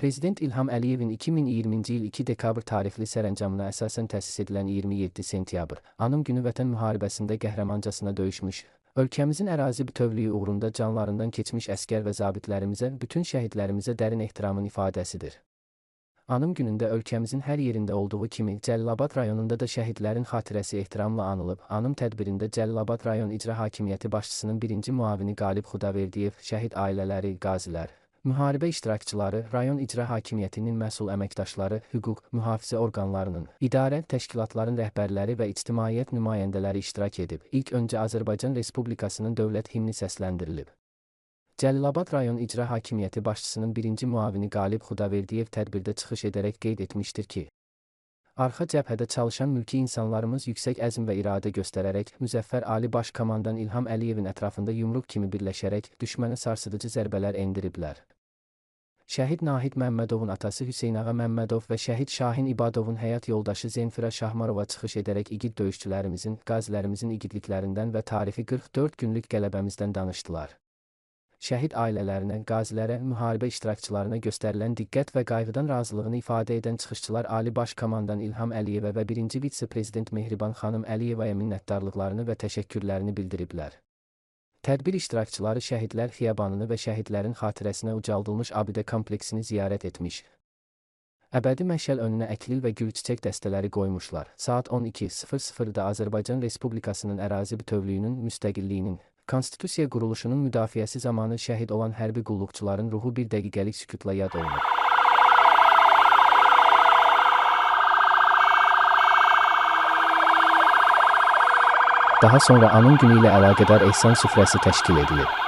Prezident İlham Əliyevin 2020-ci il 2 dekabr tarixli sərəncamına əsasən təsis edilən 27 sentyabr Anım Günü Vətən müharibəsində qəhrəmancasına döyüşmüş, ölkəmizin ərazi bütövlüyü uğrunda canlarından keçmiş əsgər və zabitlərimizə, bütün şəhidlərimizə dərin ehtiramın ifadəsidir. Anım günündə ölkəmizin hər yerində olduğu kimi Cəlilabad rayonunda da şəhidlərin xatirəsi ehtiramla anılıb. Anım tədbirində Cəlilabad rayon İcra Hakimiyyəti başçısının birinci müavini Qalib Xudaverdiyev, şəhid ailələri, qazilər, müharibə iştirakçıları, rayon İcra Hakimiyyətinin məsul əməkdaşları, hüquq mühafizə orqanlarının, idarə təşkilatların rəhbərləri və ictimaiyyət nümayəndələri iştirak edib. İlk öncə Azərbaycan Respublikasının dövlət himni səsləndirilib. Cəlilabad rayon İcra Hakimiyyəti başçısının birinci müavini Qalib Xudaverdiyev tədbirdə çıxış edərək qeyd etmişdir ki, arxa cəbhədə çalışan mülki insanlarımız yüksək əzm və iradə göstərərək, Müzəffər Ali Baş Komandan İlham Əliyevin ətrafında yumruq kimi birləşərək, düşmənə sarsıdıcı zərbələr endiriblər. Şəhid Nahid Məmmədovun atası Hüseynağa Məmmədov və şəhid Şahin İbadovun həyat yoldaşı Zenfira Şahmarova çıxış edərək igid döyüşçülərimizin, qazilərimizin igidliklərindən və tarixi 44 günlük qələbəmizdən danışdılar. Şəhid ailələrinə, qazilərə, müharibə iştirakçılarına göstərilən diqqət və qayğıdan razılığını ifadə edən çıxışçılar Ali Baş Komandan İlham Əliyevə və birinci vitse-prezident Mehriban xanım Əliyevaya minnətdarlıqlarını və təşəkkürlərini bildiriblər. Tədbir iştirakçıları şəhidlər xiyabanını və şəhidlərin xatirəsinə ucaldılmış abidə kompleksini ziyarət etmiş. Əbədi məşəl önünə əklil və gül çiçək dəstələri qoymuşlar. Saat 12:00-da Azərbaycan Respublikasının ərazi bütövlüyünün, müstəqilliyinin, Konstitusiya quruluşunun müdafiəsi zamanı şəhid olan hərbi qulluqçuların ruhu bir dəqiqəlik sükutla yad olunur. Daha sonra Anım Günü ilə əlaqədar ehsan süfrəsi təşkil edilib.